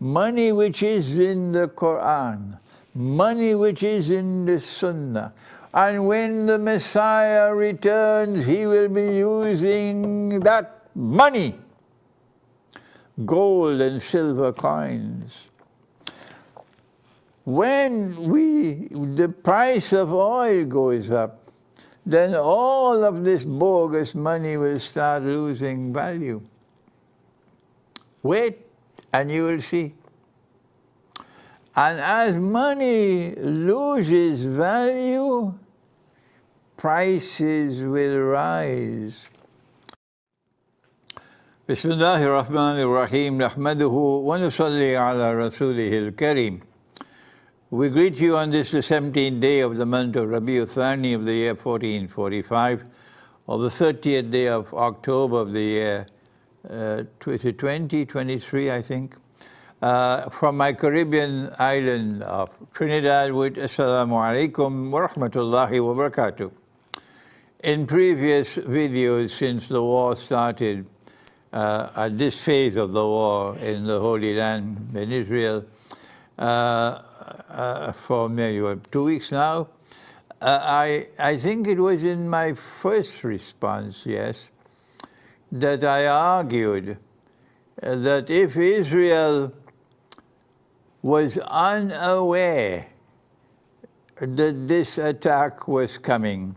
money which is in the Quran, money which is in the Sunnah. And when the Messiah returns, he will be using that money, gold and silver coins. When the price of oil goes up, then all of this bogus money will start losing value. Wait, and you will see. And as money loses value, prices will rise. Bismillahir Rahmanir Rahim, Nahmaduhu wa nusalli ala Rasulihil Kareem. We greet you on this the 17th day of the month of Rabi'u Thani of the year 1445, or the 30th day of October of the year 2023, I think. From my Caribbean island of Trinidad with Assalamu alaikum wa rahmatullahi wa barakatuh. In previous videos since the war started, at this phase of the war in the Holy Land, in Israel, for maybe 2 weeks now, I think it was in my first response, yes, that I argued that if Israel was unaware that this attack was coming,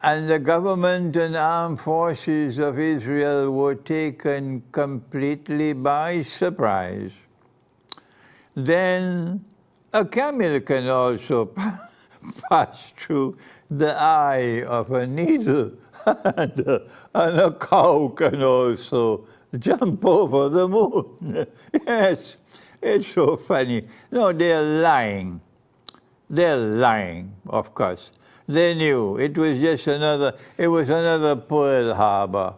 and the government and armed forces of Israel were taken completely by surprise, then a camel can also pass through the eye of a needle, and a cow can also jump over the moon. Yes, it's so funny. No, they're lying. They're lying, of course. They knew it was just another Pearl Harbor.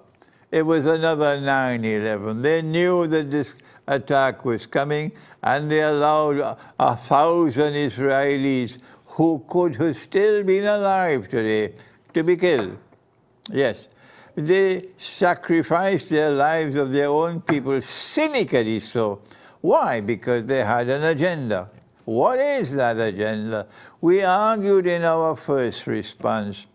It was another 9/11. They knew that this attack was coming, and they allowed 1,000 Israelis who could have still been alive today to be killed. Yes, they sacrificed their lives of their own people, cynically so. Why? Because they had an agenda. What is that agenda? We argued in our first response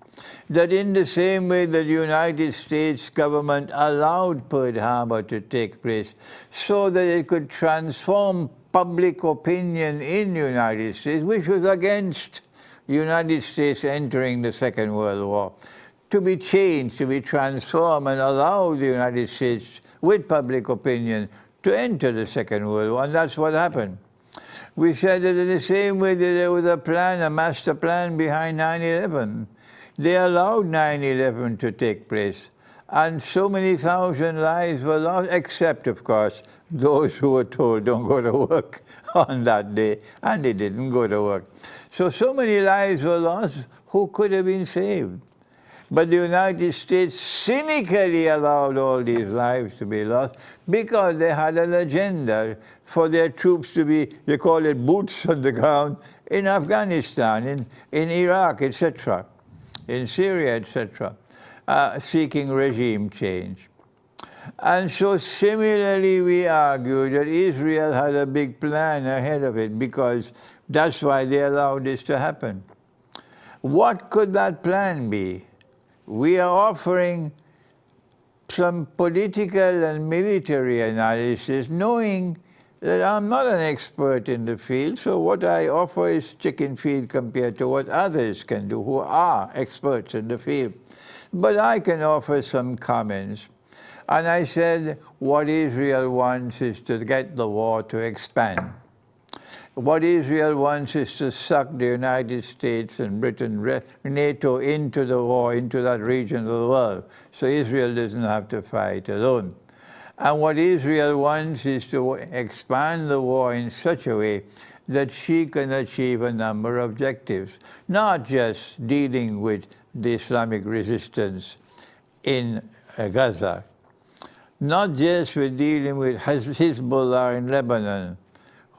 that in the same way that the United States government allowed Pearl Harbor to take place so that it could transform public opinion in the United States, which was against the United States entering the Second World War, to be changed, to be transformed, and allow the United States, with public opinion, to enter the Second World War, and that's what happened. We said that in the same way that there was a plan, a master plan behind 9/11, they allowed 9/11 to take place, and so many thousand lives were lost, except, of course, those who were told don't go to work on that day, and they didn't go to work. So many lives were lost who could have been saved. But the United States cynically allowed all these lives to be lost because they had an agenda for their troops to be, they call it boots on the ground, in Afghanistan, in Iraq, etc., in Syria, etc., seeking regime change. And so similarly we argue that Israel had a big plan ahead of it because that's why they allowed this to happen. What could that plan be? We are offering some political and military analysis, knowing that I'm not an expert in the field, so what I offer is chicken feed compared to what others can do who are experts in the field. But I can offer some comments. And I said what Israel wants is to get the war to expand. What Israel wants is to suck the United States and Britain, NATO, into the war, into that region of the world, so Israel doesn't have to fight alone. And what Israel wants is to expand the war in such a way that she can achieve a number of objectives, not just dealing with the Islamic resistance in Gaza, not just with dealing with Hezbollah in Lebanon,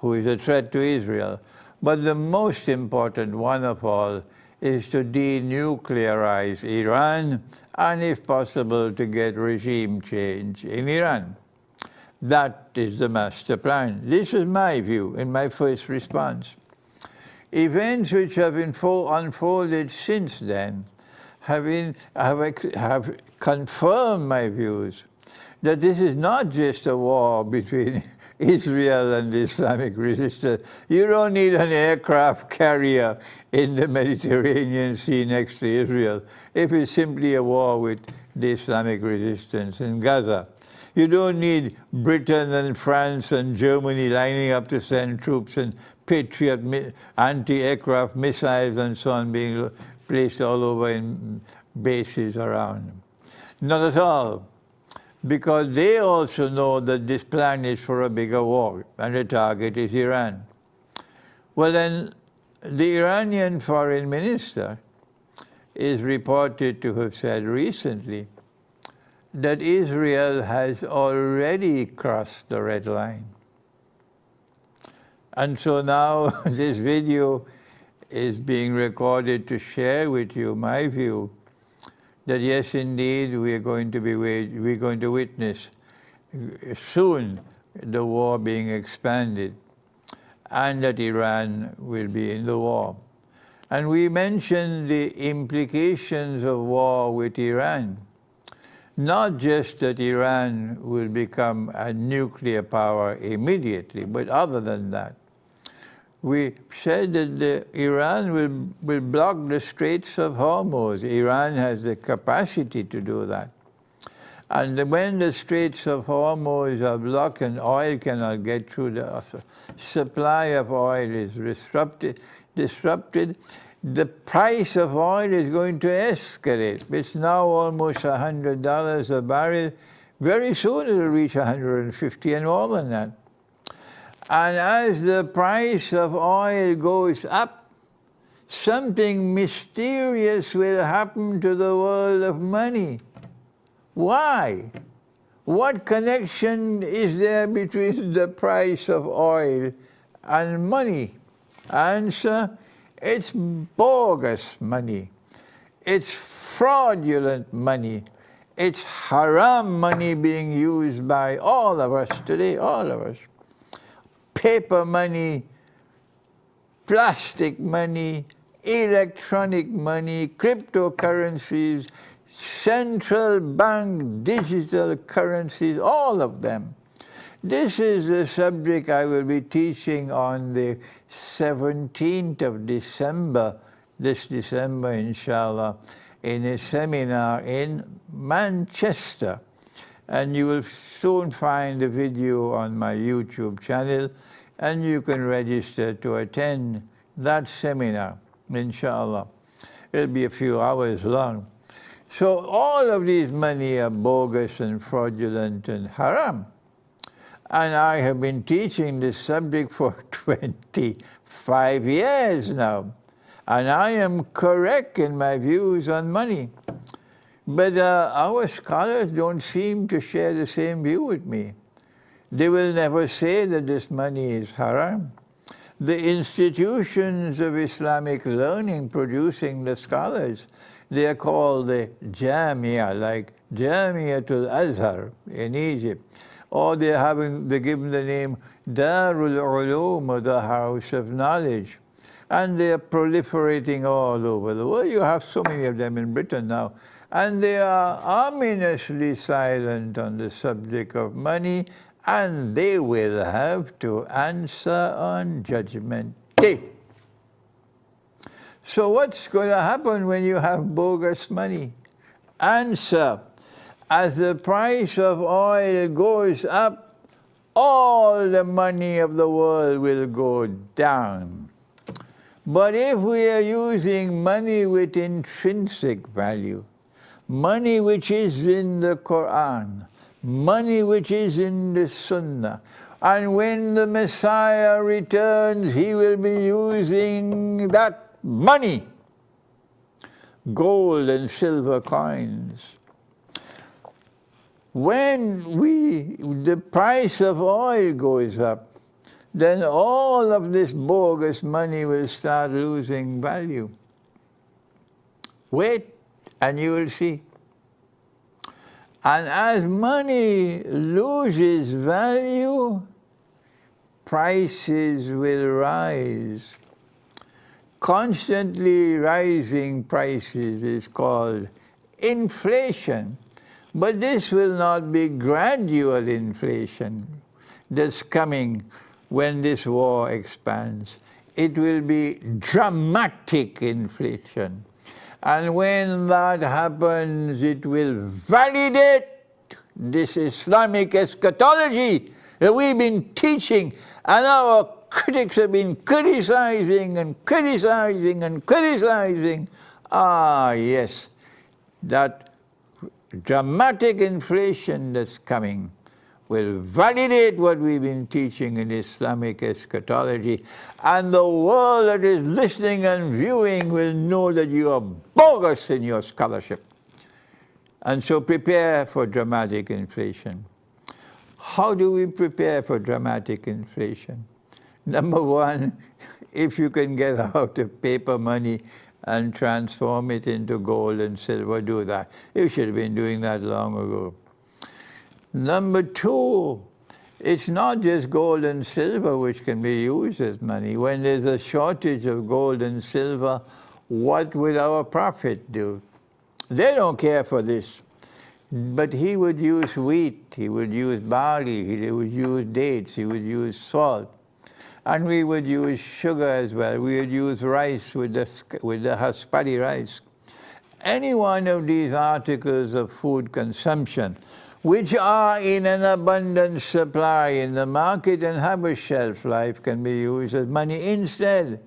who is a threat to Israel, but the most important one of all is to denuclearize Iran and, if possible, to get regime change in Iran. That is the master plan. This is my view in my first response. Events which have unfolded since then have confirmed my views that this is not just a war between Israel and the Islamic resistance. You don't need an aircraft carrier in the Mediterranean Sea next to Israel if it's simply a war with the Islamic resistance in Gaza. You don't need Britain and France and Germany lining up to send troops and Patriot anti-aircraft missiles and so on being placed all over in bases around. Not at all, because they also know that this plan is for a bigger war, and the target is Iran. Well then, the Iranian foreign minister is reported to have said recently that Israel has already crossed the red line. And so now this video is being recorded to share with you my view that yes, indeed, we're going to witness soon the war being expanded, and that Iran will be in the war. And we mentioned the implications of war with Iran. Not just that Iran will become a nuclear power immediately, but other than that. We said that Iran will block the Straits of Hormuz. Iran has the capacity to do that. And when the Straits of Hormuz are blocked and oil cannot get through, the supply of oil is disrupted, the price of oil is going to escalate. It's now almost $100 a barrel. Very soon it'll reach 150 and more than that. And as the price of oil goes up, something mysterious will happen to the world of money. Why? What connection is there between the price of oil and money? Answer, it's bogus money. It's fraudulent money. It's haram money being used by all of us today, all of us. Paper money, plastic money, electronic money, cryptocurrencies, central bank digital currencies, all of them. This is the subject I will be teaching on the 17th of December, this December, inshallah, in a seminar in Manchester. And you will soon find the video on my YouTube channel, and you can register to attend that seminar, inshallah. It'll be a few hours long. So all of these money are bogus and fraudulent and haram. And I have been teaching this subject for 25 years now. And I am correct in my views on money. But our scholars don't seem to share the same view with me. They will never say that this money is haram. The institutions of Islamic learning producing the scholars, they are called the Jamia, like Jamiatul Azhar in Egypt. Or they're given the name Darul Ulum, or the House of Knowledge. And they are proliferating all over the world. You have so many of them in Britain now. And they are ominously silent on the subject of money, and they will have to answer on Judgment Day. So what's going to happen when you have bogus money? Answer, as the price of oil goes up, all the money of the world will go down. But if we are using money with intrinsic value, money which is in the Quran, money which is in the Sunnah, and when the Messiah returns, he will be using that money, gold and silver coins. When the price of oil goes up, then all of this bogus money will start losing value. Wait, and you will see. And as money loses value, prices will rise. Constantly rising prices is called inflation. But this will not be gradual inflation that's coming when this war expands. It will be dramatic inflation. And when that happens, it will validate this Islamic eschatology that we've been teaching, and our critics have been criticizing and criticizing and criticizing. Ah, yes, that dramatic inflation that's coming will validate what we've been teaching in Islamic eschatology, and the world that is listening and viewing will know that you are bogus in your scholarship. And so prepare for dramatic inflation. How do we prepare for dramatic inflation? Number one, if you can get out of paper money and transform it into gold and silver, do that. You should have been doing that long ago. Number two, it's not just gold and silver which can be used as money. When there's a shortage of gold and silver, what will our prophet do? They don't care for this. But he would use wheat, he would use barley, he would use dates, he would use salt. And we would use sugar as well. We would use rice with the haspadi rice. Any one of these articles of food consumption, which are in an abundant supply in the market and have a shelf life, can be used as money instead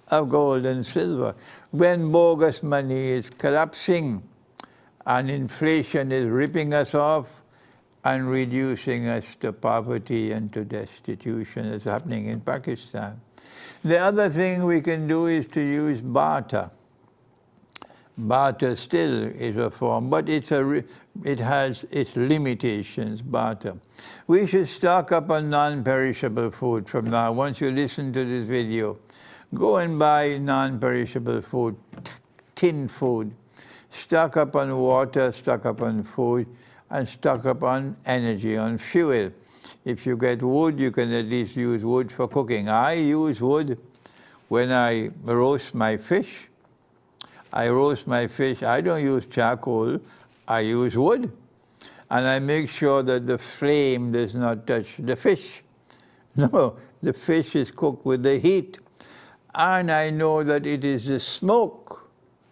of gold and silver. When bogus money is collapsing and inflation is ripping us off and reducing us to poverty and to destitution, as happening in Pakistan. The other thing we can do is to use barter. Barter still is a form, but it has its limitations, barter. We should stock up on non-perishable food from now. Once you listen to this video, go and buy non-perishable food, tin food. Stock up on water, stock up on food, and stock up on energy, on fuel. If you get wood, you can at least use wood for cooking. I use wood when I roast my fish. I roast my fish. I don't use charcoal. I use wood. And I make sure that the flame does not touch the fish. No, the fish is cooked with the heat. And I know that it is the smoke,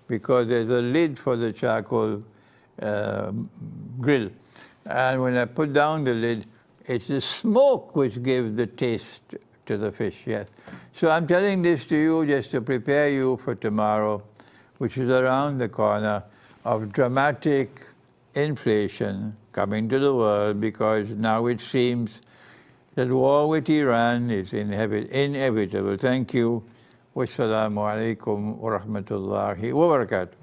because there's a lid for the charcoal grill. And when I put down the lid, it's the smoke which gives the taste to the fish, yes. So I'm telling this to you just to prepare you for tomorrow, which is around the corner, of dramatic inflation coming to the world, because now it seems that war with Iran is inevitable. Thank you. Wassalamu alaikum wa rahmatullahi wa barakatuh.